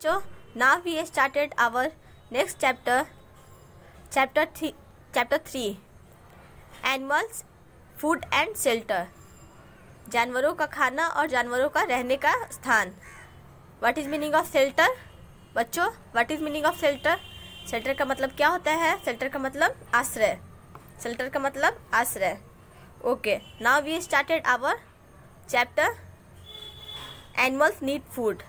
बच्चों, now we started our next chapter 3 animals food and shelter. जानवरों का खाना और जानवरों का रहने का स्थान। What is meaning of shelter? बच्चों, what is meaning of shelter? Shelter का मतलब क्या होता है? शेल्टर का मतलब आश्रय। शेल्टर का मतलब आश्रय। Okay, now we started our chapter animals need food.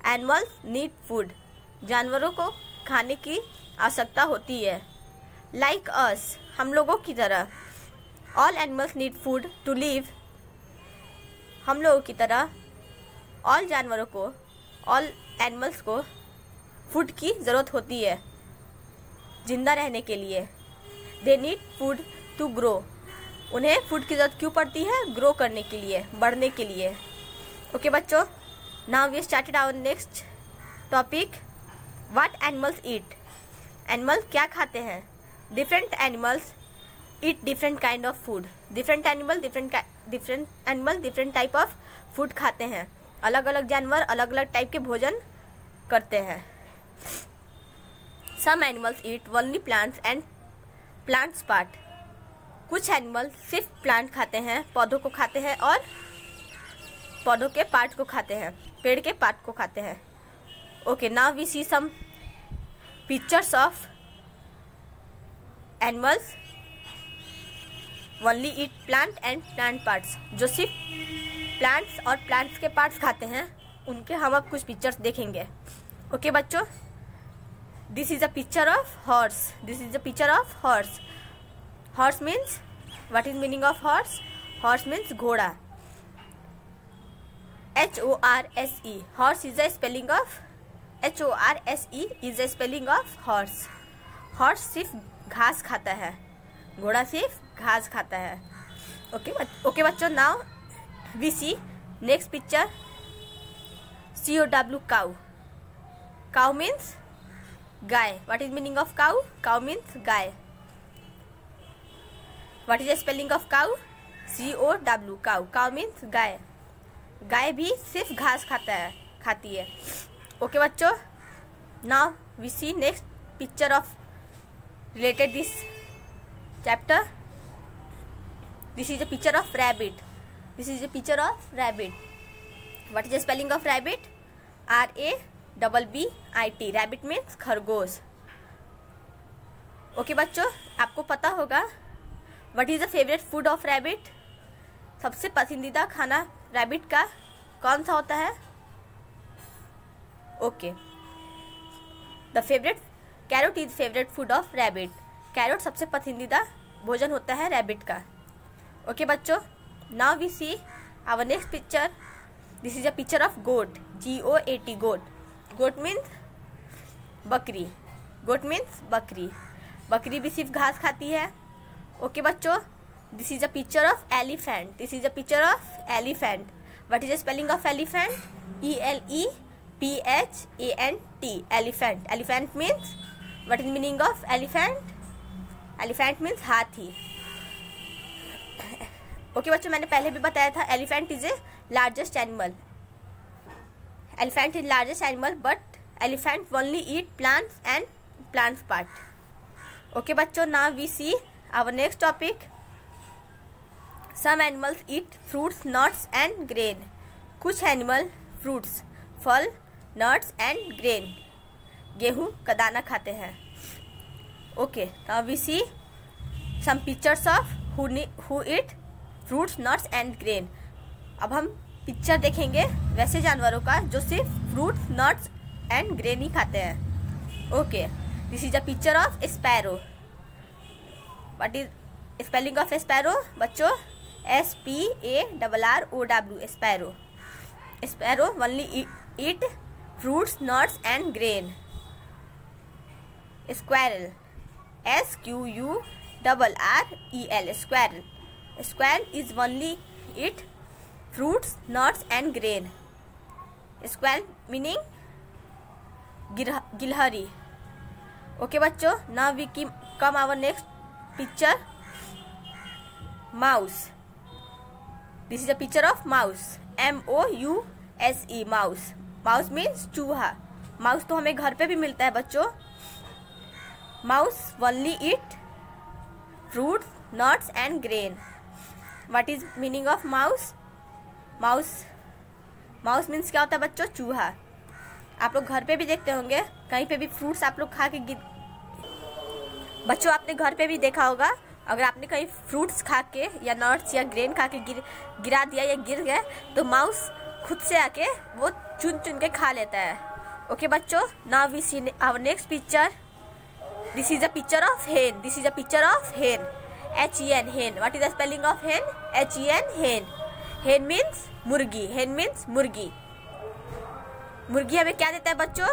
Animals need food, जानवरों को खाने की आवश्यकता होती है। लाइक अस, हम लोगों की तरह। All animals need food to live, हम लोगों की तरह ऑल जानवरों को, ऑल एनिमल्स को फूड की ज़रूरत होती है जिंदा रहने के लिए। They need food to grow, उन्हें फूड की ज़रूरत क्यों पड़ती है? ग्रो करने के लिए, बढ़ने के लिए। ओके बच्चों, now we started our next topic, what animals eat. Animal क्या खाते हैं? Different animals eat different kind of food. Different animal different type of food खाते हैं। अलग अलग जानवर अलग अलग टाइप के भोजन करते हैं। Some animals eat only plants and plants part, कुछ एनिमल सिर्फ प्लांट खाते हैं, पौधों को खाते हैं और पौधों के पार्ट को खाते हैं, पेड़ के पार्ट को खाते हैं। Okay, now we see some pictures of animals only eat plant and plant parts. जो सिर्फ प्लांट्स और प्लांट्स के पार्ट्स खाते हैं, उनके हम अब कुछ पिक्चर्स देखेंगे। ओके बच्चों, this is a picture of horse. This is a picture of horse. Horse means, what is meaning of horse? Horse means घोड़ा। HORSE, horse is a spelling of HORSE is a spelling of horse. Horse सिर्फ घास खाता है, घोड़ा सिर्फ घास खाता है। ओके बच्चों, now we see next picture, COW cow. Cow means गाय। What is meaning of cow? Cow means गाय। What is the spelling of cow? COW cow. Cow means गाय। गाय भी सिर्फ घास खाती है। ओके बच्चों, now we see next picture of related this chapter. This is a picture of rabbit. This is a picture of rabbit. What is the spelling of rabbit? RABBIT. Rabbit means खरगोश। Okay बच्चों, आपको पता होगा what is the favorite food of rabbit? सबसे पसंदीदा खाना rabbit का कौन सा होता है? Okay, the favourite carrot is favourite food of rabbit. Carrot सबसे पसंदीदा भोजन होता है रैबिट का। ओके बच्चों, now we see our next picture. This is a picture of goat. GOAT goat. Goat means बकरी। गोट मीन्स बकरी। बकरी भी सिर्फ घास खाती है। ओके बच्चों, this is a picture of elephant. This is a picture of elephant. What is the spelling of elephant? ELEPHANT। Elephant. Elephant means, what is meaning of elephant? Elephant means हाथी। Okay बच्चों, मैंने पहले भी बताया था elephant is a largest animal. Elephant is largest animal but elephant only eat plants and plants part. Okay बच्चों, now we see our next topic, some animals eat fruits nuts and grain. कुछ animal fruits, फल, nuts and grain, गेहूं का दाना खाते हैं। Okay, now we see some pictures of who eat fruits nuts and grain. अब हम picture देखेंगे वैसे जानवरों का जो सिर्फ फ्रूट्स नट्स एंड ग्रेन ही खाते हैं। Okay, this is a picture of sparrow. What is spelling of sparrow बच्चों? SPARROW sparrow. Sparrow only eat fruits nuts and grain. Squirrel, SQURREL squirrel. Squirrel is only eat fruits nuts and grain. Squirrel meaning गिलहरी। Okay बच्चों, now we come our next picture, mouse. This is a picture of mouse. MOUSE mouse. Mouse means चूहा। Mouse तो हमें घर पे भी मिलता है बच्चों। Mouse only eat fruits, nuts and grain. What is meaning of mouse? Mouse means क्या होता है बच्चों? चूहा। आप लोग घर पे भी देखते होंगे, कहीं पे भी फ्रूट्स आप लोग खा के बच्चों आपने घर पे भी देखा होगा, अगर आपने कहीं फ्रूट्स खा के या नट्स या ग्रेन खा के गिरा दिया या गिर गए तो माउस खुद से आके वो चुन चुन के खा लेता है। ओके बच्चों, now we see our next picture. This is a picture of hen. This is a picture of hen, H-E-N, hen. What is the spelling of hen? H-E-N, hen. Hen means मुर्गी। hen means मुर्गी। मुर्गी हमें क्या देता है बच्चों?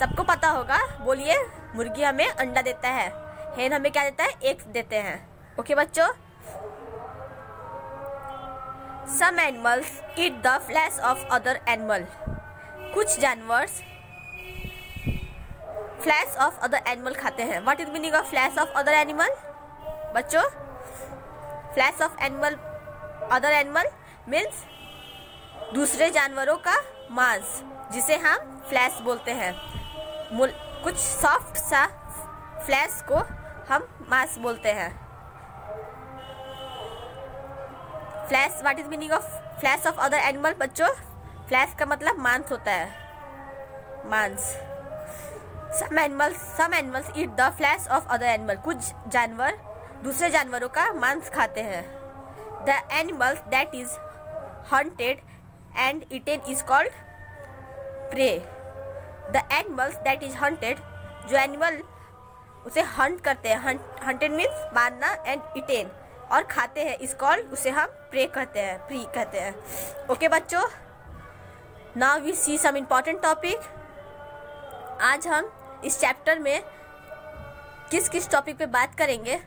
सबको पता होगा, बोलिए। मुर्गी हमें अंडा देता है। hen हमें क्या देता है? एग्स देते हैं। ओके बच्चों, some animals eat the flesh of other animal. कुछ जानवर फ्लैश ऑफ अदर एनिमल खाते हैं। What is meaning of flesh of other animal बच्चों? Flesh of animal, other animal means दूसरे जानवरों का मांस, जिसे हम फ्लैश बोलते हैं। कुछ सॉफ्ट सा फ्लैश को हम मांस बोलते हैं। Flash, what is meaning of flesh of other animal बच्चों? फ्लैश का मतलब मांस होता है, मांस। Some animals eat the flesh of other animal. कुछ जानवर दूसरे जानवरों का मांस खाते हैं। The animals that is hunted and eaten is called prey. The animals that is hunted, जो एनिमल उसे हंट करते हैं, hunted means मारना, and eaten और खाते हैं, is called, उसे हम prey कहते हैं, prey कहते हैं। ओके बच्चों, now we see some important topic. आज हम इस चैप्टर में किस किस टॉपिक पे बात करेंगे,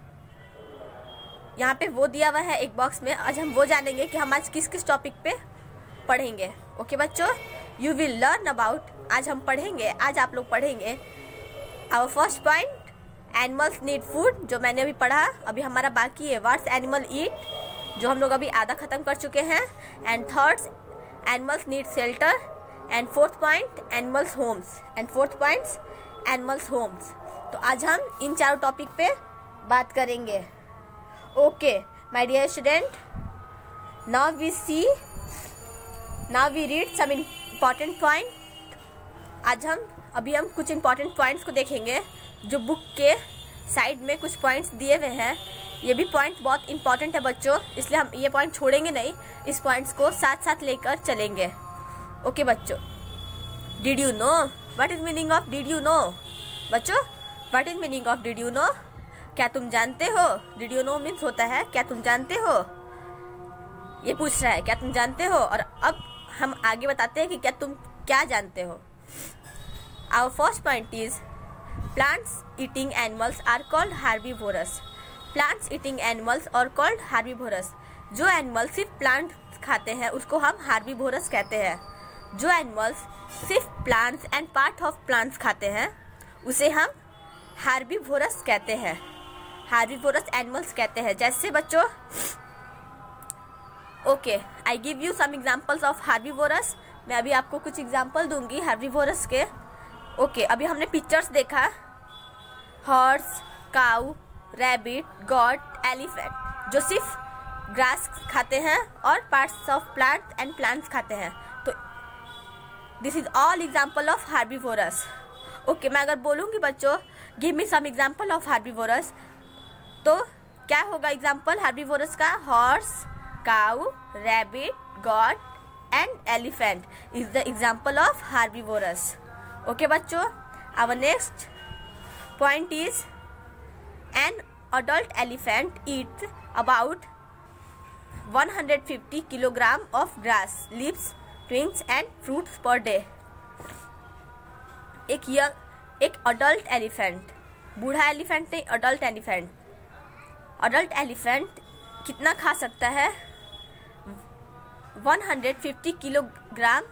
यहाँ पे वो दिया हुआ है एक बॉक्स में। आज हम वो जानेंगे कि हम आज किस किस टॉपिक पे पढ़ेंगे। ओके बच्चों, यू विल लर्न अबाउट, आज हम पढ़ेंगे, आज आप लोग पढ़ेंगे our first point, animals need food, जो मैंने अभी पढ़ा, अभी हमारा बाकी है व्हाट्स एनिमल ईट, जो हम लोग अभी आधा खत्म कर चुके हैं। And third, animals need shelter. And fourth point, animals homes. And fourth point, animals homes. तो आज हम इन चारों टॉपिक पे बात करेंगे। Okay my dear student, now we read some important point. आज हम कुछ इम्पॉर्टेंट पॉइंट्स को देखेंगे, जो बुक के साइड में कुछ पॉइंट्स दिए हुए हैं। ये भी पॉइंट बहुत इंपॉर्टेंट है बच्चों, इसलिए हम ये पॉइंट छोड़ेंगे नहीं, इस पॉइंट्स को साथ साथ लेकर चलेंगे। ओके बच्चों, did you know? What is meaning of did you know बच्चों? What is meaning of did you know? क्या तुम जानते हो? डिड यू नो मीन्स होता है क्या तुम जानते हो, ये पूछ रहा है, क्या तुम जानते हो। और अब हम आगे बताते हैं कि क्या तुम क्या जानते हो। Our first point is plants eating animals are called herbivorous. Plants eating animals और कॉल्ड हार्बीवोरस। जो एनिमल सिर्फ प्लांट खाते हैं उसको हम हार्बीवोरस कहते हैं। जो एनिमल्स सिर्फ plants and part of plants खाते हैं उसे हम हार्बीवोरस कहते हैं, हार्बीवोरस एनिमल्स कहते हैं। जैसे बच्चों, okay I give you some examples of herbivorous. मैं अभी आपको कुछ एग्जांपल दूंगी हार्बीवोरस के। ओके, अभी हमने पिक्चर्स देखा, horse, cow, rabbit, goat, elephant, जो सिर्फ ग्रास खाते हैं और parts of plant and plants खाते हैं। तो this is all example of herbivorous. Okay, मैं अगर बोलूँगी बच्चों give me some example of herbivorous, तो क्या होगा एग्जाम्पल हार्बीवोरस का? Horse, cow, rabbit, goat and elephant is the example of herbivorous. Okay बच्चों, our next point is an adult elephant eats about 150 kilogram of grass, leaves, twigs and fruits per day. एक adult elephant, बूढ़ा elephant नहीं, adult elephant. Adult elephant कितना खा सकता है? 150 kilogram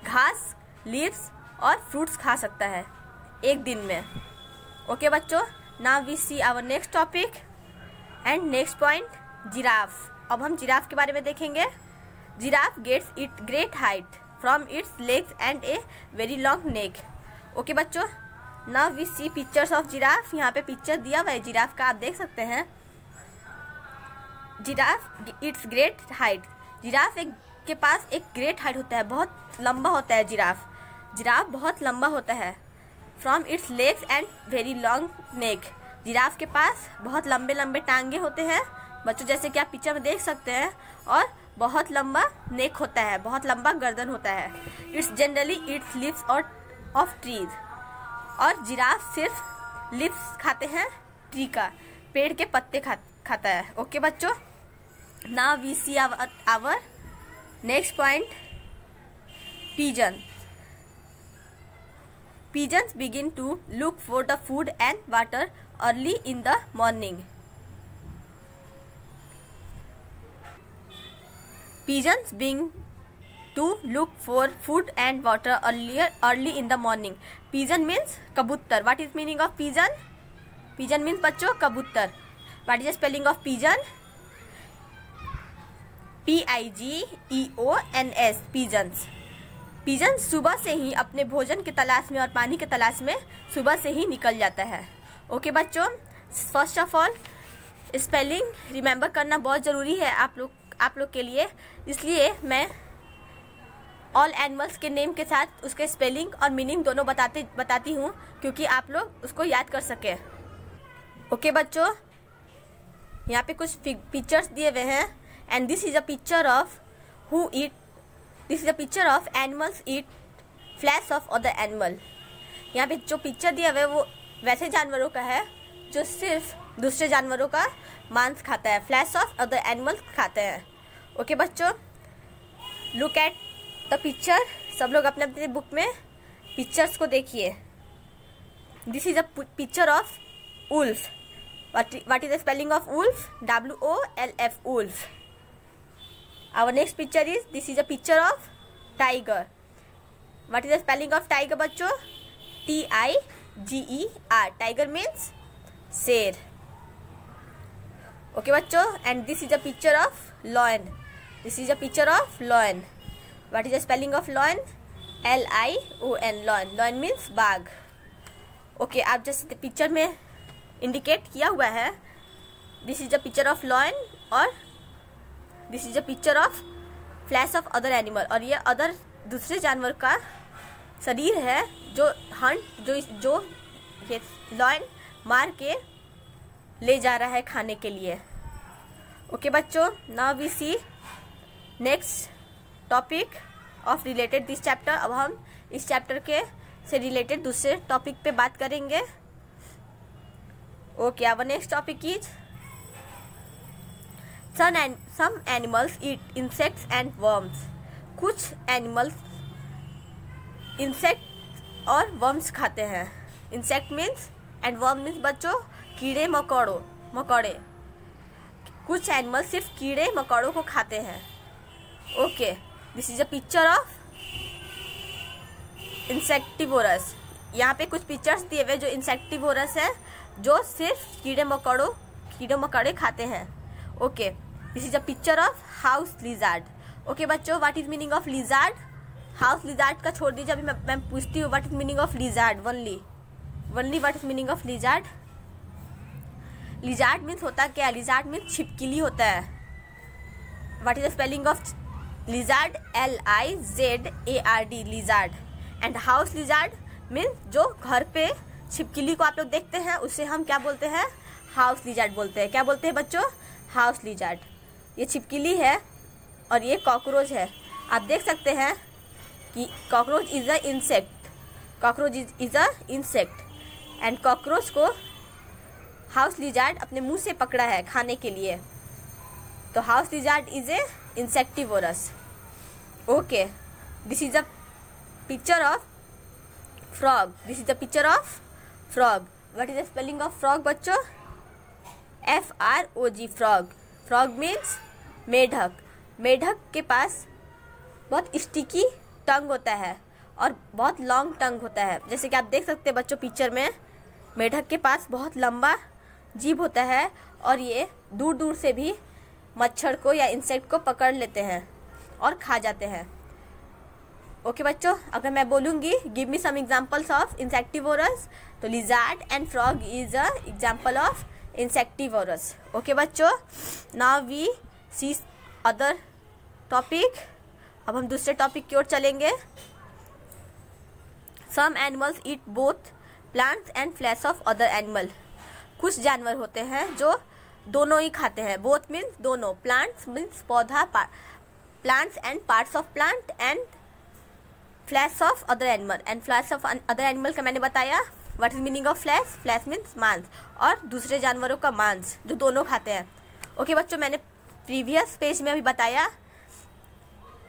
घास, leaves और फ्रूट्स खा सकता है एक दिन में। ओके बच्चों, now we see our next topic and next point, giraffe. अब हम जिराफ के बारे में देखेंगे। Giraffe gets it great height from its legs and a very long neck. Okay बच्चों, now we see pictures of giraffe. यहाँ पे picture दिया हुआ है जिराफ का, आप देख सकते हैं। Giraffe it's great height, giraffe के पास एक ग्रेट हाइट होता है, बहुत लंबा होता है जिराफ। जिराफ बहुत लंबा होता है। From its legs and very long neck, giraffe के पास बहुत लंबे लंबे टांगे होते हैं बच्चों, जैसे कि आप पिक्चर में देख सकते हैं। और बहुत लंबा नेक होता है, बहुत लंबा गर्दन होता है। इट्स जनरली इट्स लीव्स और ऑफ ट्रीज, और जिराफ सिर्फ लीव्स खाते हैं, ट्री का, पेड़ के पत्ते खाता है। ओके बच्चों, now we see our next point, pigeon. Pigeons begin to look for the food and water early in the morning. Pigeons begin to look for food and water early in the morning. Pigeon means kabuttar. What is meaning of pigeon? Pigeon means बच्चों कबूतर. What is the spelling of pigeon? Pigeons. Pigeons. Pigeon सुबह से ही अपने भोजन के तलाश में और पानी के तलाश में सुबह से ही निकल जाता है। ओके बच्चों, first of all spelling remember करना बहुत ज़रूरी है आप लोग के लिए, इसलिए मैं ऑल एनिमल्स के नेम के साथ उसके स्पेलिंग और मीनिंग दोनों बताती हूँ, क्योंकि आप लोग उसको याद कर सकें। ओके बच्चों, यहाँ पे कुछ पिक्चर्स दिए हुए हैं, and this is a picture of who eat, this is a picture of animals eat flesh of other animal. यहाँ पे जो पिक्चर दिया हुआ है वो वैसे जानवरों का है जो सिर्फ दूसरे जानवरों का मांस खाता है, फ्लैश ऑफ अदर एनिमल्स खाते हैं। ओके बच्चों, लुक एट द पिक्चर। सब लोग अपने अपने बुक में पिक्चर्स को देखिए। This is a picture of wolf. What is the spelling of wolf? WOLF, wolf. Our next picture is, this is a picture of tiger. What is the spelling of tiger बच्चों? TIGER. Tiger means शेर। Okay बच्चों, and this is a picture of lion. This is a picture of lion. What is the spelling of lion? LION. Lion. Lion means बाघ। Okay, आप जैसे picture में indicate किया हुआ है, this is a picture of lion और this is a picture of flesh of other animal. और ये अदर दूसरे जानवर का शरीर है जो ये लॉयन मार के ले जा रहा है खाने के लिए। ओके बच्चों, now we see next topic of related this chapter. अब हम इस चैप्टर के से रिलेटेड दूसरे टॉपिक पे बात करेंगे। Okay, our next topic is some animals eat insects and worms. कुछ एनिमल्स इंसेक्ट और वर्म्स खाते हैं। Insect means and worm means बच्चों कीड़े मकोड़े। कुछ एनिमल सिर्फ कीड़े मकोड़ों को खाते हैं। Okay, this is a picture of insectivorous. यहाँ पे कुछ पिक्चर्स दिए हुए जो इंसेक्टिवोरस है, जो सिर्फ कीड़े मकोड़े खाते हैं। Okay, this is a picture of house lizard. Okay बच्चों, what is meaning of lizard? House lizard का छोड़ दीजिए, अभी मैं पूछती हूँ what is meaning of lizard. Only what is meaning of lizard? Lizard means होता क्या? लिजार्ड मीन्स छिपकली होता है। What is the spelling of lizard? LIZARD, lizard. And house lizard means जो घर पे छिपकली को आप लोग देखते हैं, उसे हम क्या बोलते हैं? हाउस लिजार्ड बोलते हैं। क्या बोलते हैं बच्चों? House lizard. ये छिपकली है और ये कॉकरोच है। आप देख सकते हैं कि cockroach is a insect. Cockroach is a insect and cockroach को हाउस लिजार्ड अपने मुंह से पकड़ा है खाने के लिए। तो house lizard is a insectivorous. Okay, this is a picture of frog. This is a picture of frog. What is the spelling of frog बच्चों? FROG, frog. फ्रॉग मीन्स मेढक। मेढक के पास बहुत स्टिकी टंग होता है और बहुत लॉन्ग टंग होता है। जैसे कि आप देख सकते हैं बच्चों पिक्चर में, मेढक के पास बहुत लंबा जीभ होता है और ये दूर दूर से भी मच्छर को या इंसेक्ट को पकड़ लेते हैं। और खा जाते हैं। ओके बच्चों, अगर मैं बोलूँगी give me some examples of insectivorous, तो lizard and frog is a example of insectivorous. Okay बच्चों, now we see other topic. अब हम दूसरे टॉपिक की ओर चलेंगे। Some animals eat both plants and flesh of other animal. कुछ जानवर होते हैं जो दोनों ही खाते हैं। बोथ मीन्स दोनों, प्लांट्स मीन्स पौधा, plants and parts of plant, and flesh of other animal. And flesh of other animal का मैंने बताया what is meaning of flash. Flash means मांस, और दूसरे जानवरों का मांस जो दोनों खाते हैं। ओके बच्चों, मैंने प्रीवियस पेज में अभी बताया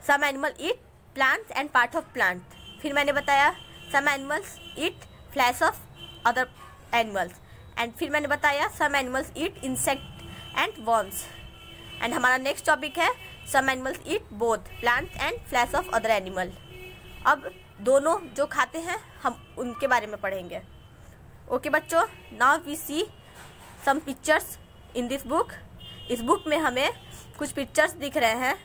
some animal eat plants and part of plant. फिर मैंने बताया some animals eat flesh of other animals, and फिर मैंने बताया some animals eat insect and worms. And हमारा नेक्स्ट टॉपिक है some animals eat both plants and flesh of other animal. अब दोनों जो खाते हैं हम उनके बारे में पढ़ेंगे। ओके बच्चों, now we see some pictures in this book. इस बुक में हमें कुछ पिक्चर्स दिख रहे हैं।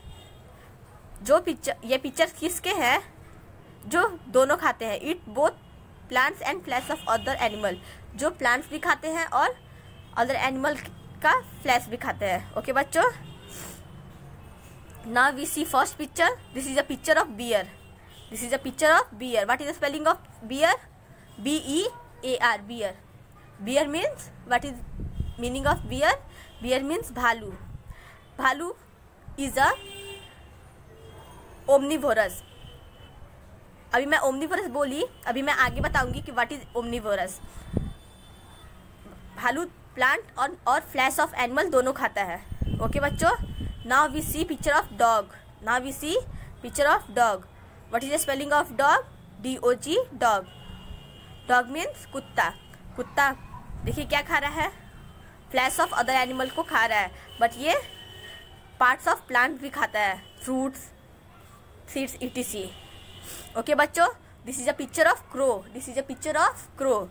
ये पिक्चर्स किसके हैं? जो दोनों खाते हैं। ईट both plants and flesh of other animal, जो प्लांट्स भी खाते हैं और अदर एनिमल का फ्लैश भी खाते हैं। ओके बच्चों, now we see first picture. This is a picture of bear. This is a picture of bear. What is the spelling of bear? B-E-A-R, bear. Bear means, what is meaning of bear? Bear means भालू. भालू is a omnivorous. अभी मैं omnivorous बोली, अभी मैं आगे बताऊंगी कि what is omnivorous. भालू प्लांट और फ्लैश ऑफ एनिमल दोनों खाता है। ओके बच्चों, now we see picture of dog. Now we see picture of dog. What is the spelling of dog? D-O-G, dog. Dog means कुत्ता। कुत्ता देखिए क्या खा रहा है? फ्लैश ऑफ अदर एनिमल को खा रहा है, बट ये पार्ट्स ऑफ प्लांट भी खाता है, फ्रूट्स, सीड्स, etc. ओके बच्चों, this is a picture of crow. This is a picture of crow,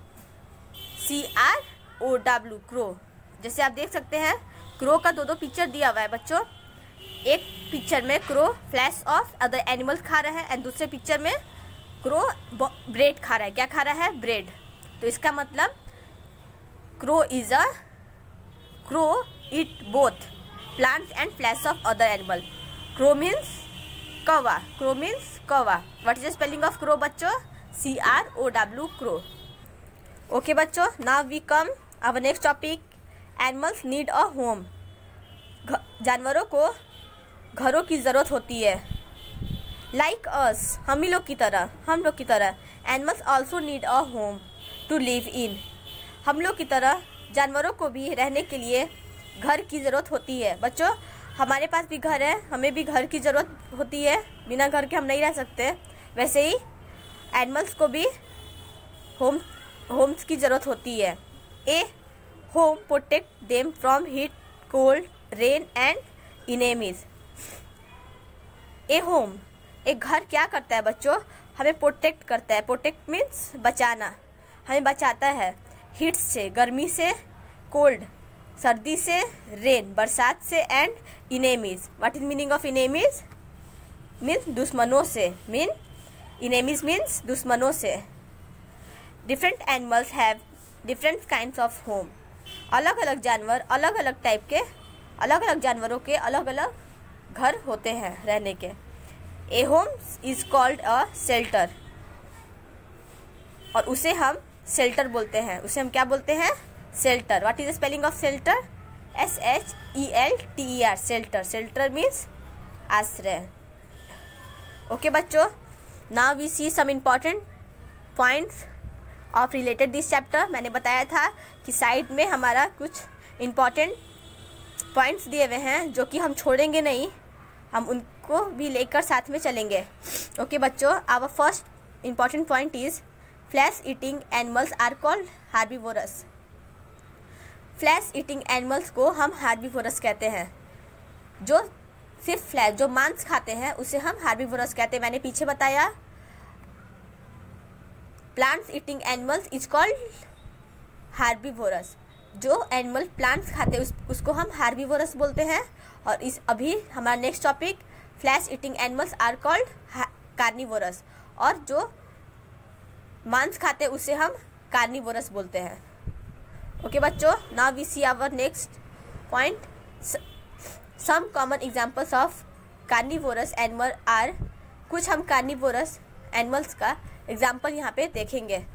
C-R-O-W, crow. जैसे आप देख सकते हैं क्रो का दो पिक्चर दिया हुआ है बच्चों। एक पिक्चर में crow flash of other animals खा रहा है, एंड दूसरे पिक्चर में क्रो ब्रेड खा रहा है। क्या खा रहा है? ब्रेड। तो इसका मतलब crow eat both plants and flesh of other animal. Crow means कौवा। क्रो मीन्स कौवा। What is the spelling of crow बच्चों? C-R-O-W, crow. ओके बच्चों, now we come our next topic. Animals need a home. जानवरों को घरों की ज़रूरत होती है। लाइक अस, हम लोग की तरह। Animals also need a home to live in. हम लोग की तरह जानवरों को भी रहने के लिए घर की ज़रूरत होती है। बच्चों, हमारे पास भी घर है, हमें भी घर की ज़रूरत होती है। बिना घर के हम नहीं रह सकते। वैसे ही एनिमल्स को भी होम्स की ज़रूरत होती है। A home protect them from heat, cold, rain and enemies. A home, एक घर क्या करता है बच्चों? हमें प्रोटेक्ट करता है। प्रोटेक्ट मीन्स बचाना। हमें बचाता है हीट से, गर्मी से, कोल्ड, सर्दी से, रेन, बरसात से, and enemies. What is meaning of enemies? Means दुश्मनों से। इनेमीज मीन्स दुश्मनों से। Different animals have different kinds of home. अलग अलग जानवर, अलग अलग टाइप के, अलग अलग जानवरों के अलग अलग घर होते हैं रहने के। A home is called a shelter, और उसे हम शेल्टर बोलते हैं। उसे हम क्या बोलते हैं? Shelter. What is the spelling of shelter? S-H-E-L-T-E-R, shelter. Shelter means आश्रय। ओके बच्चों, now we see some important points of related this chapter. मैंने बताया था कि साइड में हमारा कुछ इम्पॉर्टेंट पॉइंट्स दिए हुए हैं जो कि हम छोड़ेंगे नहीं, हम उनको भी लेकर साथ में चलेंगे। ओके बच्चों, our first important point is flesh eating animals are called herbivorous. Flesh eating animals को हम हार्बीवोरस कहते हैं। जो सिर्फ फ्लैश, जो मांस खाते हैं, उसे हम हार्बीवोरस कहते हैं। मैंने पीछे बताया plants eating animals is called herbivorous. जो एनिमल प्लांट्स खाते हैं उसको हम हार्बीवोरस बोलते हैं। और अभी हमारा next topic flesh eating animals are called carnivorous, और जो मांस खाते हैं उसे हम कार्निवोरस बोलते हैं। ओके बच्चों, now we see our next point. Some common examples of carnivorous animal are, कुछ हम कार्निवोरस एनिमल्स का एग्जांपल यहाँ पे देखेंगे।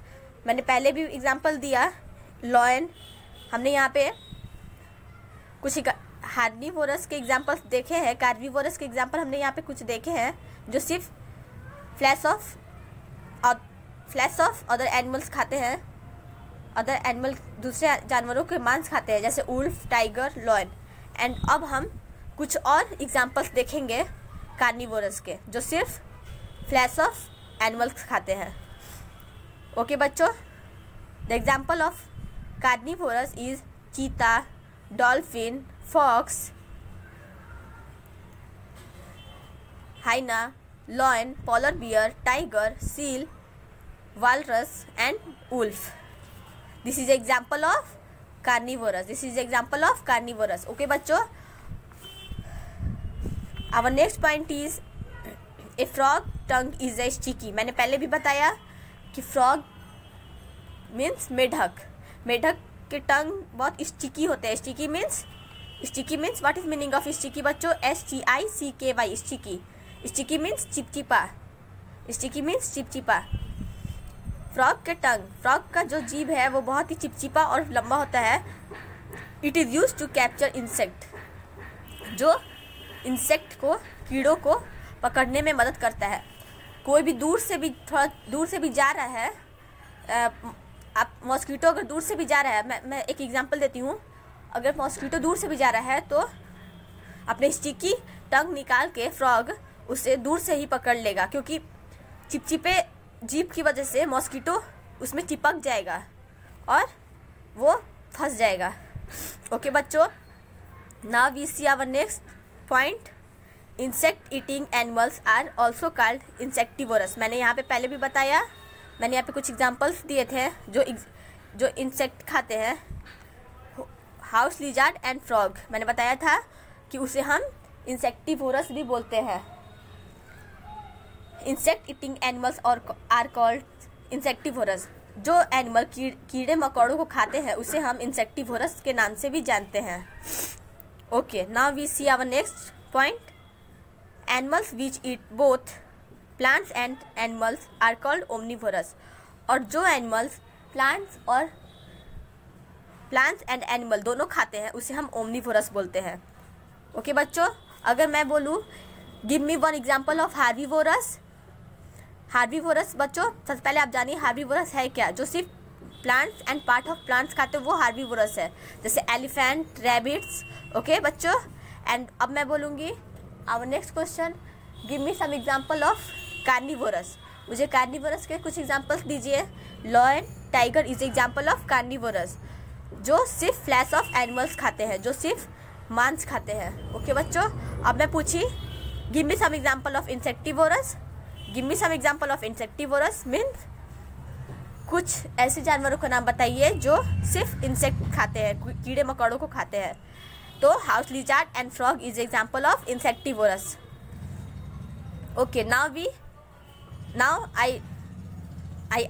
मैंने पहले भी एग्जांपल दिया, लॉयन। हमने यहाँ पे कुछ हार्निवोरस के एग्जांपल्स देखे हैं, कार्निवोरस के एग्जांपल हमने यहाँ पे कुछ देखे हैं जो सिर्फ फ्लैश ऑफ अदर एनिमल्स खाते हैं, अदर एनिमल दूसरे जानवरों के मांस खाते हैं, जैसे उल्फ, टाइगर, लॉयन। एंड अब हम कुछ और एग्जांपल्स देखेंगे कार्निवोरस के जो सिर्फ फ्लैश ऑफ एनिमल्स खाते हैं। ओके बच्चों, the example of carnivorous is cheetah, dolphin, fox, hyena, lion, polar bear, tiger, seal, walrus and wolf. This is example of carnivorous. Okay बच्चों, our next point is a frog tongue is a sticky. मैंने पहले भी बताया कि frog means मेढक के टंग बहुत sticky होते हैं। Sticky means what is meaning of sticky बच्चों? STICKY, स्टिकी मीन्स चिपचिपा। फ्रॉग का जो जीभ है वो बहुत ही चिपचिपा और लंबा होता है। It is use to capture insect, जो इंसेक्ट को, कीड़ों को पकड़ने में मदद करता है। कोई भी थोड़ा दूर से भी जा रहा है, आप मॉस्किटो अगर दूर से भी जा रहा है, मैं एक एग्जांपल देती हूँ। अगर मॉस्किटो दूर से भी जा रहा है तो अपने स्टिकी टंग निकाल के फ्रॉग उसे दूर से ही पकड़ लेगा, क्योंकि चिपचिपे जीभ की वजह से मॉस्किटो उसमें चिपक जाएगा और वो फंस जाएगा। ओके बच्चों, now we see our next point. Insect eating animals are also called insectivorous. मैंने यहाँ पे पहले भी बताया, मैंने यहाँ पे कुछ एग्जांपल्स दिए थे जो इंसेक्ट खाते हैं। हाउस लिजार्ड एंड फ्रॉग, मैंने बताया था कि उसे हम इंसेक्टिवोरस भी बोलते हैं। Insect eating animals are called insectivorous. जो एनिमल कीड़े मकोड़ों को खाते हैं उसे हम इंसेक्टिवोरस के नाम से भी जानते हैं। Okay, now we see our next point. Animals which eat both plants and animals are called omnivorous. और जो एनिमल्स प्लांट्स एंड एनिमल दोनों खाते हैं उसे हम ओमनिवोरस बोलते हैं। ओके बच्चों, अगर मैं बोलूँ give me one example of herbivores बच्चों, सबसे पहले आप जानिए हार्बीवोरस है क्या। जो सिर्फ plants and part of plants खाते हैं वो हार्बीवोरस है, जैसे एलिफेंट, रैबिट्स। ओके बच्चों, एंड अब मैं बोलूँगी our next question, give me some example of carnivorous. मुझे कार्निवोरस के कुछ एग्जाम्पल्स दीजिए। Lion, tiger is example of carnivorous, जो सिर्फ फ्लैश ऑफ एनिमल्स खाते हैं, जो सिर्फ मांस खाते हैं। ओके बच्चों, अब मैं पूछी give me some example of insectivorous. Means कुछ ऐसे जानवरों का नाम बताइए जो सिर्फ इंसेक्ट खाते हैं, कीड़े मकोड़ों को खाते हैं। तो house lizard and frog is example of insectivorous. Okay, now I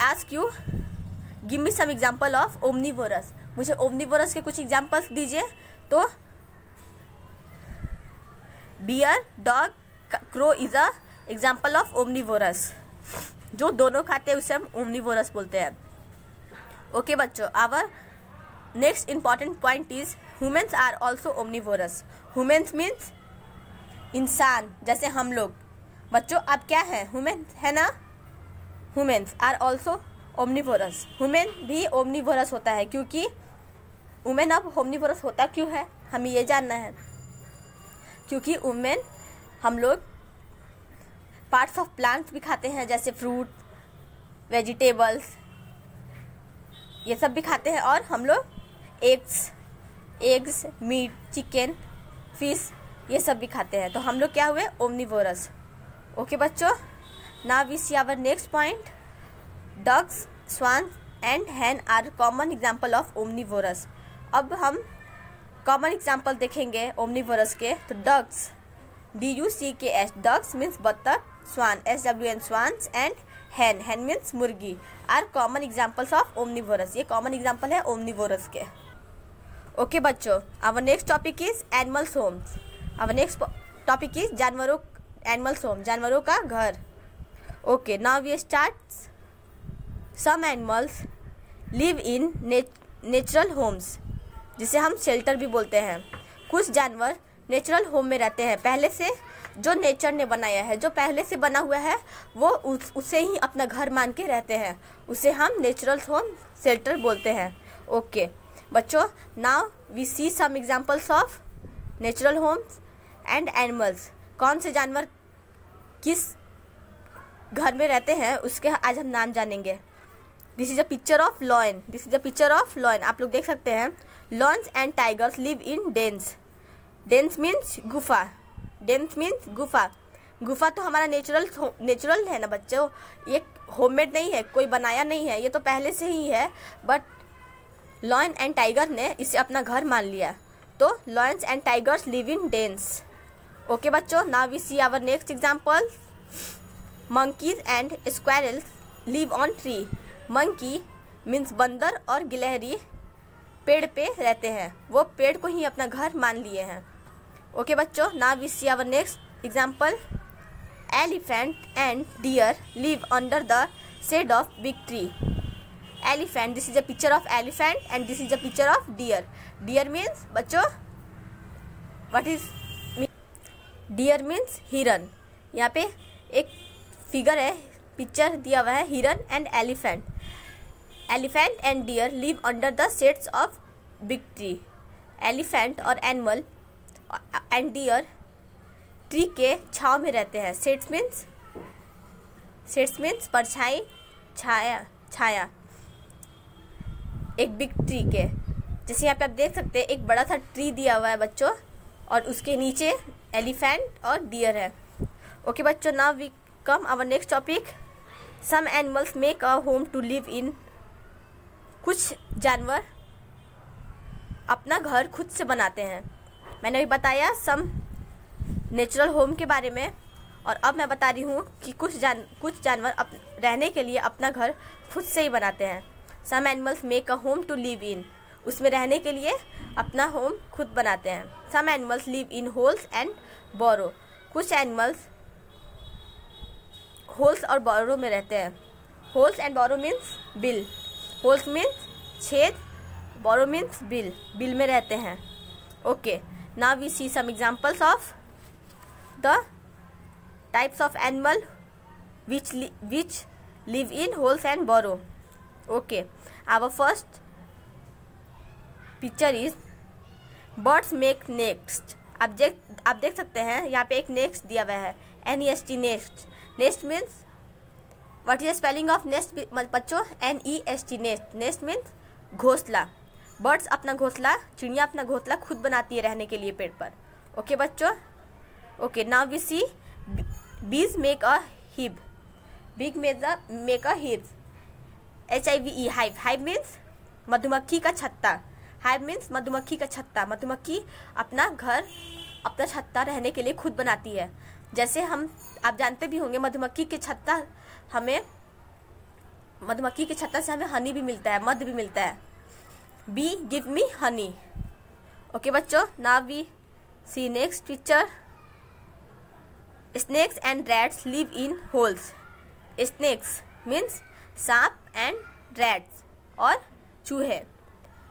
ask you give me some example of omnivorous. मुझे ओमनिवोरस के कुछ एग्जाम्पल्स दीजिए। तो bear, dog, crow is a example of omnivorous. जो दोनों खाते हैं उसे हम ओमनिवोरस बोलते हैं। ओके बच्चों, our next important point is humans are also omnivorous. Humans means इंसान, जैसे हम लोग। बच्चों आप क्या है? ह्यूमन है ना। Humans are also omnivorous. Human भी ओमनिवोरस होता है, क्योंकि वुमेन अब ओमनिवोरस होता क्यों है, हमें ये जानना है। क्योंकि वुमेन हम लोग पार्ट्स ऑफ प्लांट्स भी खाते हैं, जैसे फ्रूट, वेजिटेबल्स, ये सब भी खाते हैं। और हम लोग एग्स, मीट, चिकन, फिश, ये सब भी खाते हैं। तो हम लोग क्या हुए? ओमनिवोरस। ओके बच्चों, now we see our next point. Ducks, swan and hen are common example of omnivorous. अब हम कॉमन एग्जाम्पल देखेंगे ओमनिवोरस के। तो DUCKS, ducks means बत्तख, swan, SWN swans and hen means मुर्गी are common examples of omnivorous. ये common example है omnivorous के. ओके बच्चों, our next topic is animals homes. our next topic is animals home, जानवरों का घर. Okay, now we start. some animals live in natural homes, जिसे हम shelter भी बोलते हैं. कुछ जानवर नेचुरल होम में रहते हैं, पहले से जो नेचर ने बनाया है, जो पहले से बना हुआ है वो उसे ही अपना घर मान के रहते हैं, उसे हम नेचुरल होम शेल्टर बोलते हैं. ओके बच्चों, now we see some examples of natural homes and animals. कौन से जानवर किस घर में रहते हैं उसके आज हम नाम जानेंगे. This is a picture of lion. This is a picture of lion. आप लोग देख सकते हैं. Lions and tigers live in dens. Dens means गुफा. डेन्स मीन्स गुफा. गुफा तो हमारा नेचुरल है ना बच्चों, ये होममेड नहीं है, कोई बनाया नहीं है, ये तो पहले से ही है. बट लॉयन एंड टाइगर ने इसे अपना घर मान लिया, तो lions and tigers live in dens. Okay बच्चों, now we see our next example. Monkeys and squirrels live on tree. Monkey means बंदर और गिलहरी पेड़ पे रहते हैं, वो पेड़ को ही अपना घर मान लिए हैं. ओके बच्चों, now we see our next example. Elephant and deer live under the shade of big tree. Elephant, this is a picture of elephant and this is a picture of deer. Deer means बच्चों what is deer means हिरन. यहाँ पे एक figure है, picture दिया हुआ है हिरन and elephant. Elephant and deer live under the shades of big tree. Elephant और एनिमल एंड डियर ट्री के छांव में रहते हैं. शेड्स मीन्स परछाई, छाया एक बिग ट्री के. जैसे यहाँ पे आप देख सकते हैं एक बड़ा सा ट्री दिया हुआ है बच्चों, और उसके नीचे एलिफेंट और डियर है. ओके बच्चों, now we come our next topic. Some animals make a home to live in. कुछ जानवर अपना घर खुद से बनाते हैं. मैंने अभी बताया सम नेचुरल होम के बारे में, और अब मैं बता रही हूँ कि कुछ जानवर रहने के लिए अपना घर खुद से ही बनाते हैं. Some animals make a home to live in. उसमें रहने के लिए अपना होम खुद बनाते हैं. Some animals live in holes and burrow. कुछ एनिमल्स होल्स और बोरो में रहते हैं. होल्स एंड बोरो मीन्स बिल. होल्स मीन्स छेद, बोरो मीन्स बिल में रहते हैं. Okay, now we see some examples of the types of animal which live in holes and burrow. Okay, our first picture is birds make nests. आप देख सकते हैं यहाँ पे एक नेस्ट दिया हुआ है, NEST nest. Nest means what is spelling of nest बच्चों? NEST nest. नेस्ट मीन्स घोंसला. बर्ड्स अपना घोंसला, चिड़िया अपना घोंसला खुद बनाती है रहने के लिए पेड़ पर. ओके बच्चों. Okay, now we see bees make a hive. Bee make a hive. HIVE, hive. Hive means मधुमक्खी का छत्ता. hive means मधुमक्खी का छत्ता. मधुमक्खी अपना घर, अपना छत्ता रहने के लिए खुद बनाती है. जैसे आप जानते भी होंगे मधुमक्खी के छत्ता से हमें हनी भी मिलता है, मध भी मिलता है. Bee give me honey. Okay बच्चों, now we see next picture. Snakes and rats live in holes. Snakes means सांप and rats और चूहे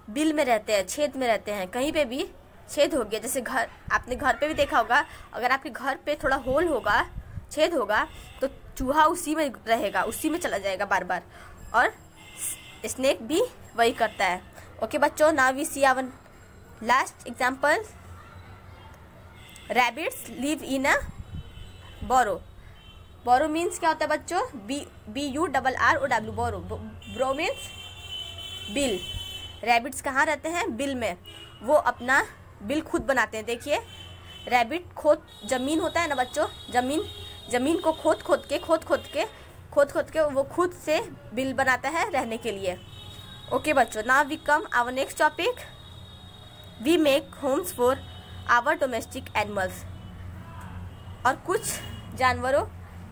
बिल में रहते हैं, छेद में रहते हैं. कहीं पे भी छेद हो गया, जैसे आपने घर पे भी देखा होगा, अगर आपके घर पे थोड़ा होल होगा, छेद होगा, तो चूहा उसी में रहेगा, उसी में चला जाएगा बार बार, और स्नेक भी वही करता है. ओके बच्चों, now we see our last example. Rabbits live in a burrow. Burrow means क्या होता है बच्चों? BURROW. बोरो. ब्रो मीन्स बिल. रैबिट्स कहाँ रहते हैं? बिल में. वो अपना बिल खुद बनाते हैं. देखिए रैबिट जमीन होता है ना बच्चों, जमीन को खोद के वो खुद से बिल बनाता है रहने के लिए. ओके बच्चों, now we come our next topic. We make homes for our domestic animals. और कुछ जानवरों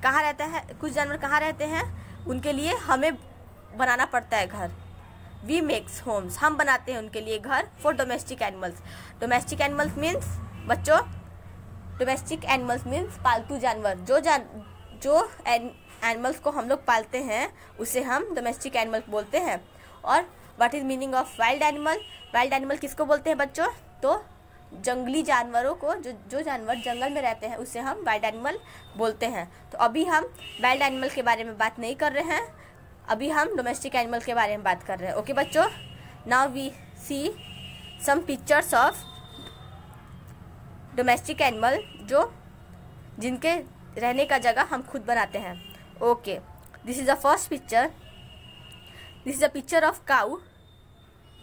कहाँ रहता है, कुछ जानवर कहाँ रहते हैं, उनके लिए हमें बनाना पड़ता है घर। वी मेक्स होम्स, हम बनाते हैं उनके लिए घर for domestic animals. Domestic animals means बच्चों, डोमेस्टिक एनिमल्स मीन्स पालतू जानवर। जो एनिमल्स को हम लोग पालते हैं उसे हम डोमेस्टिक एनिमल बोलते हैं। और what is meaning of wild animal? Wild animal किसको बोलते हैं बच्चों? तो जंगली जानवरों को, जो जानवर जंगल में रहते हैं उसे हम वाइल्ड एनिमल बोलते हैं। तो अभी हम वाइल्ड एनिमल के बारे में बात नहीं कर रहे हैं, अभी हम डोमेस्टिक एनिमल के बारे में बात कर रहे हैं। ओके बच्चों, now we see some pictures of domestic animal, जिनके रहने का जगह हम खुद बनाते हैं। Okay, this is the first picture. This is a picture of cow.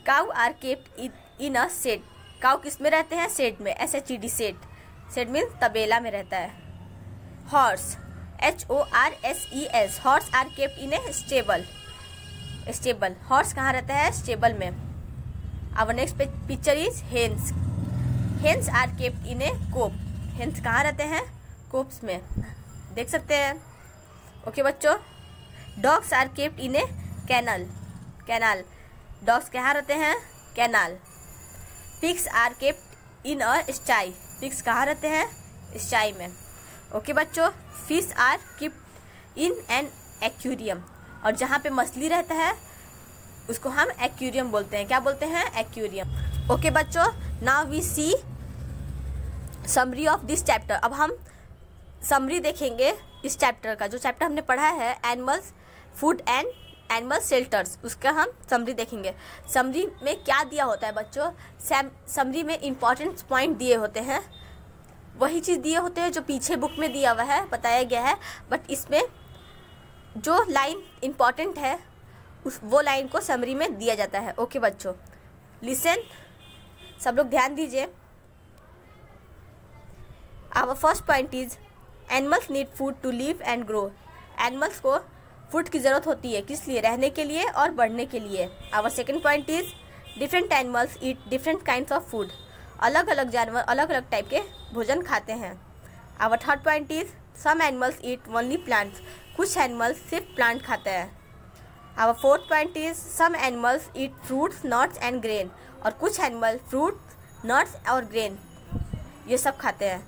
Cow are kept in a shed. Cow किस में रहते हैं? शेड में, SHED, शेड। शेड मीन्स तबेला में रहता है। Horse, HORSES, horse are kept in a stable. Stable, horse कहाँ रहता है? स्टेबल में। Our next picture is hens. Hens are kept in a coop. Hens कहाँ रहते हैं? कोप्स में, देख सकते हैं। ओके बच्चों, dogs are kept in a kennel. Kennel, डॉग्स कहाँ रहते हैं? Kennel. Pigs are kept in a sty. Pigs कहाँ रहते हैं? स्टाई में। ओके बच्चों, fish are keeped in an aquarium. और जहाँ पे मछली रहता है उसको हम एक्वेरियम बोलते हैं। क्या बोलते हैं? एक्वेरियम। ओके बच्चों, now we see summary of this chapter. अब हम समरी देखेंगे इस चैप्टर का। जो चैप्टर हमने पढ़ा है animals, food and animal shelters, उसका हम समरी देखेंगे। समरी में क्या दिया होता है बच्चों? समरी में इम्पॉर्टेंट पॉइंट दिए होते हैं, वही चीज़ दिए होते हैं जो पीछे बुक में दिया हुआ है, बताया गया है। बट इसमें जो लाइन इम्पॉर्टेंट है वो लाइन को समरी में दिया जाता है। ओके बच्चों, लिसन, सब लोग ध्यान दीजिए। Our first point is animals need food to live and grow. Animals को फूड की ज़रूरत होती है, किस लिए? रहने के लिए और बढ़ने के लिए। Our second point is different animals eat different kinds of food. अलग अलग जानवर अलग अलग टाइप के भोजन खाते हैं। Our third point is some animals eat only plants. कुछ एनिमल्स सिर्फ प्लांट खाते हैं। Our fourth point is some animals eat fruits, nuts and grain. और कुछ एनिमल फ्रूट्स, नट्स और ग्रेन ये सब खाते हैं।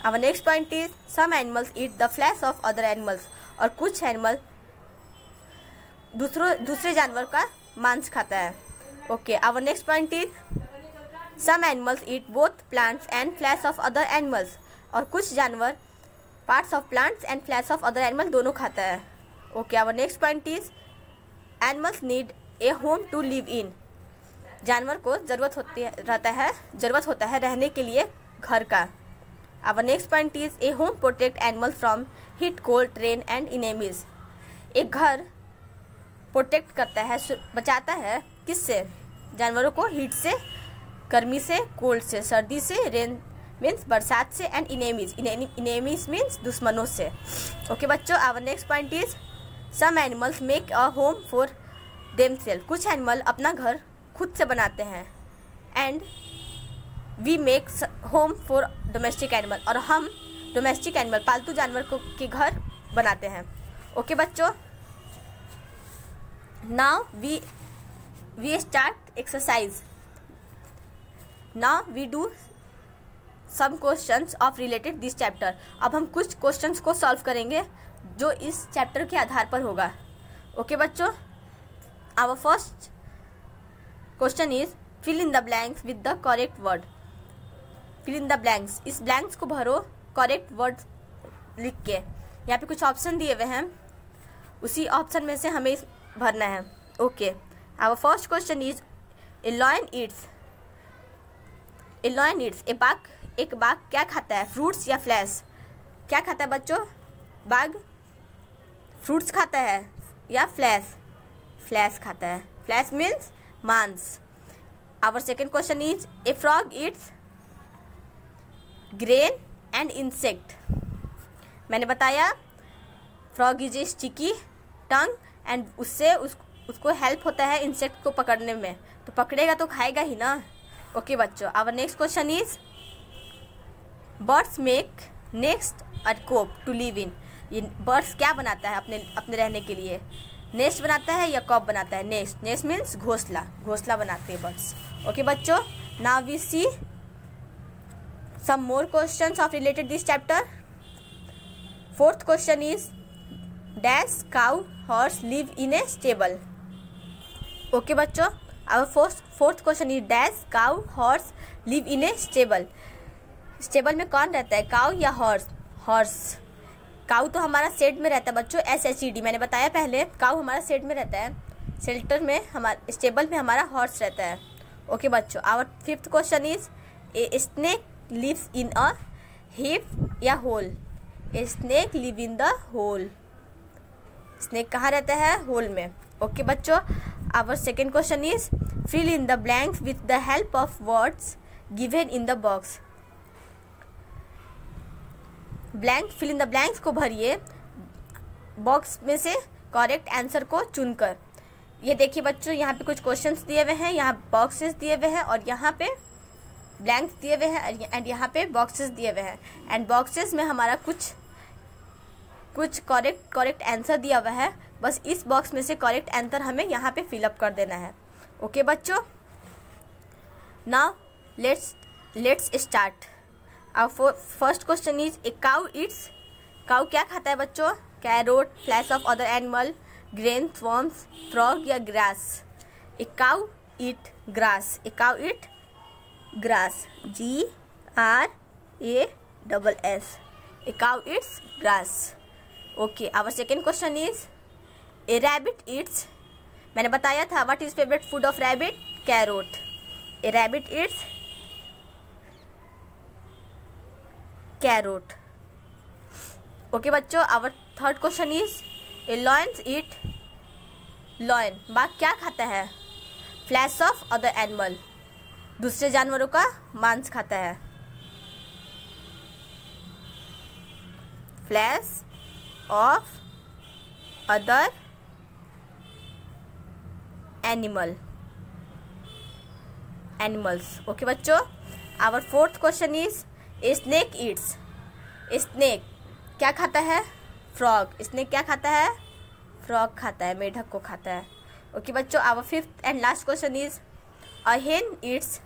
Our next point is some animals eat the flesh of other animals. और कुछ एनिमल दूसरे जानवर का मांस खाता है। Okay, our next point is some animals eat both plants and flesh of other animals. और कुछ जानवर parts of plants and flesh of other animal दोनों खाता है। Okay, our next point is animals need a home to live in. जानवर को जरूरत होता है रहने के लिए घर का। Our next point is a home protect animal from heat, cold, rain and enemies. एक घर प्रोटेक्ट करता है, बचाता है किससे? जानवरों को हीट से, गर्मी से, कोल्ड से, सर्दी से, रेन मीन्स बरसात से, एंड इनेमीज मीन्स दुश्मनों से। ओके बच्चों, our next point is some animals make a home for themselves. कुछ एनिमल अपना घर खुद से बनाते हैं। And we make home for domestic animal. और हम डोमेस्टिक एनिमल, पालतू जानवर के घर बनाते हैं। ओके बच्चों, now we start exercise. Now we do some questions of related this chapter. अब हम कुछ क्वेश्चंस को सॉल्व करेंगे जो इस चैप्टर के आधार पर होगा। ओके बच्चों, our first question is fill in the blanks with the correct word. Fill in the blanks, इस ब्लैंक्स को भरो करेक्ट वर्ड लिख के। यहाँ पे कुछ ऑप्शन दिए हुए हैं, उसी ऑप्शन में से हमें भरना है। Okay, our first question is a lion eats. A lion eats, एक बाघ क्या खाता है? फ्रूट्स या फ्लैश? क्या खाता है बच्चों? बाघ फ्रूट्स खाता है या फ्लैश? फ्लैश खाता है। फ्लैश मीन्स मांस। Our second question is a frog eats grain and insect. मैंने बताया frog is a sticky tongue and उससे उसको हेल्प होता है इंसेक्ट को पकड़ने में, तो पकड़ेगा तो खाएगा ही ना। ओके बच्चों, our next question is birds make nest a coop to live in. ये बर्ड्स क्या बनाता है अपने रहने के लिए? नेस्ट बनाता है या कॉप बनाता है? नेस्ट। नेस्ट मीन्स घोंसला, घोंसला बनाते हैं बर्ड्स। ओके बच्चों, now we see some more questions of related this chapter. Fourth question is dash cow horse live in a stable. Okay बच्चों, our fourth question is dash cow horse live in a stable. Stable में कौन रहता है, cow या horse? Horse. Cow तो हमारा shade में रहता है बच्चों, SHED, मैंने बताया पहले, काउ हमारा शेड में रहता है, शेल्टर में हमारा, स्टेबल में हमारा हॉर्स रहता है। ओके बच्चों, our fifth question is a snake lives in a heap या hole. A snake live in the hole. Snake कहाँ रहता है? होल में। ओके बच्चों, our second question is fill in the blanks with the help of words given in the box. Blank, fill in the blanks को भरिए box में से correct answer को चुनकर। ये देखिए बच्चों, यहाँ पे कुछ क्वेश्चंस दिए हुए हैं, यहाँ बॉक्सेस दिए हुए हैं और यहाँ पे ब्लैंक्स दिए हुए हैं एंड यहाँ पे बॉक्सेस दिए हुए हैं एंड बॉक्सेस में हमारा कुछ करेक्ट आंसर दिया हुआ है। बस इस बॉक्स में से करेक्ट आंसर हमें यहाँ पे फिलअप कर देना है। ओके बच्चों, now let's start. Our first question is a cow eats. Cow क्या खाता है बच्चों? Carrot, flesh of other animal, grain, worms, frog या grass. A cow eat grass. A cow eat grass, GRASS। A cow eats grass. Okay, our second question is a rabbit eats. मैंने बताया था what is favourite food of rabbit? Carrot. A rabbit eats carrot. Okay बच्चों, our third question is A lions eat. Lion, बाघ क्या खाता है? Flesh of other animal, दूसरे जानवरों का मांस खाता है। Flesh of other animals. Okay बच्चों, our fourth question is a snake eats. A snake क्या खाता है? फ्रॉग। स्नेक क्या खाता है? फ्रॉग खाता है, मेढक को खाता है। ओके बच्चों, our fifth and last question is a hen eats.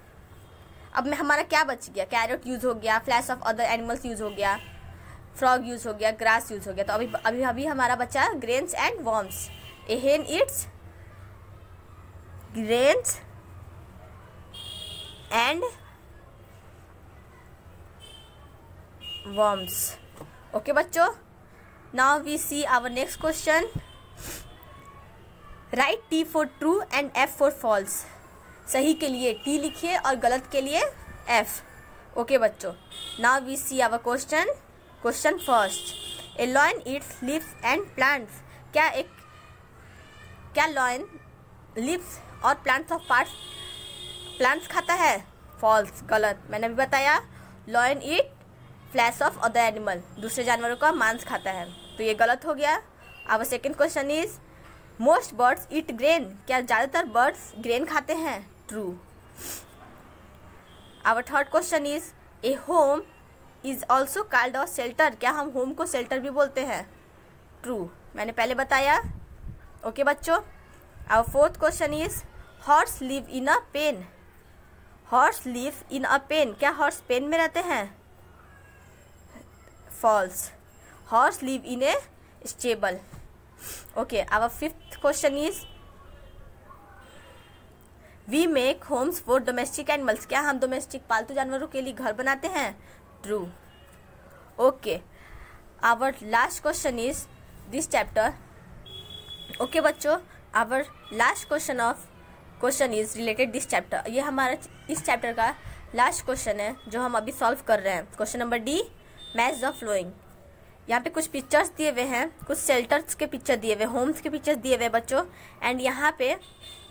अब में हमारा क्या बच गया? कैरेट यूज हो गया, flash of other animals use हो गया, फ्रॉग यूज हो गया, ग्रास यूज हो गया, तो अभी हमारा बचा grains and worms. A hen eats grains and worms. Okay बच्चों, now we see our next question. Write T for true and F for false. सही के लिए T लिखिए और गलत के लिए F. Okay बच्चों, now we see our question. Question first. A lion eats leaves and plants. क्या lion leaves और plants of plants खाता है? False, गलत। मैंने भी बताया lion eat flash of other animal, दूसरे जानवरों का मांस खाता है, तो ये गलत हो गया। Our second question is most birds eat grain. क्या ज़्यादातर बर्ड्स ग्रेन खाते हैं? True. Our third question is a home is also called a shelter. क्या हम होम को शेल्टर भी बोलते हैं? ट्रू, मैंने पहले बताया। ओके बच्चों, our fourth question is horse live in a pen. Horse live in a pen. क्या हॉर्स पेन में रहते हैं? False. Horse live in a stable. Okay, our fifth question is we make homes for domestic animals. क्या हम domestic पालतू जानवरों के लिए घर बनाते हैं? True. Okay, our last question is this chapter. Okay बच्चों, our last question is related this chapter. ये हमारा इस चैप्टर का लास्ट क्वेश्चन है जो हम अभी सॉल्व कर रहे हैं। Question number D, match the flowing. यहाँ पे कुछ पिक्चर्स दिए हुए हैं, कुछ शेल्टर्स के पिक्चर दिए हुए, होम्स के पिक्चर्स दिए हुए बच्चों, एंड यहाँ पे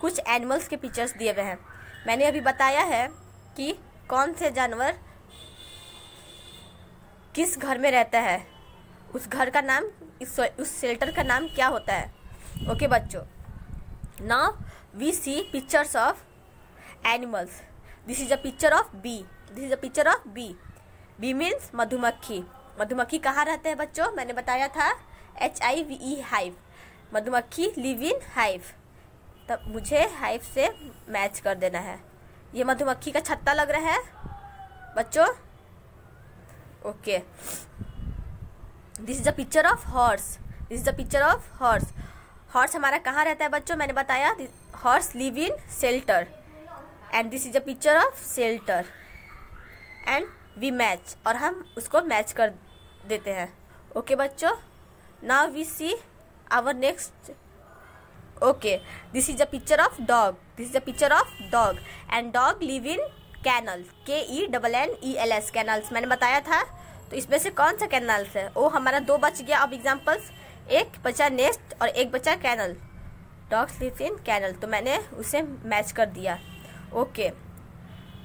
कुछ एनिमल्स के पिक्चर्स दिए हुए हैं। मैंने अभी बताया है कि कौन से जानवर किस घर में रहता है, उस घर का नाम, उस शेल्टर का नाम क्या होता है। ओके बच्चों, now we see pictures of animals. This is a picture of bee. This is a picture of bee. Bee means मधुमक्खी. मधुमक्खी कहाँ रहते हैं बच्चों? मैंने बताया था HIV हाइव। मधुमक्खी लिव इन हाइव। तब मुझे हाइव से मैच कर देना है। ये मधुमक्खी का छत्ता लग रहा है बच्चों। Okay, this is a picture of horse. This is a picture of horse. Horse हमारा कहाँ रहता है बच्चों? मैंने बताया horse live in shelter and this is a picture of shelter and we match, और हम उसको मैच कर देते हैं। ओके बच्चों, now we see our next. Okay, this is a picture of dog. This is a picture of dog and dog live in canal, KENNELS, canals मैंने बताया था। तो इसमें से कौन सा कैनल्स है? वो हमारा 2 बच गया। अब एग्जाम्पल्स, एक बचा नेस्ट और एक बचा kennel. Dogs live in kennel, तो मैंने उसे मैच कर दिया। Okay,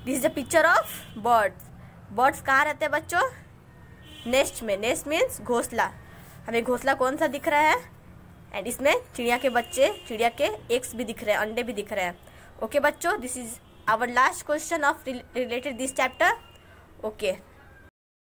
this is a picture of birds. Birds कहाँ रहते हैं बच्चों? नेस्ट में। नेस्ट मीन्स घोंसला। हमें घोंसला कौन सा दिख रहा है? एंड इसमें चिड़िया के बच्चे, चिड़िया के एग्स भी दिख रहे हैं, अंडे भी दिख रहे हैं। ओके बच्चों, this is our last question of related this chapter. Okay.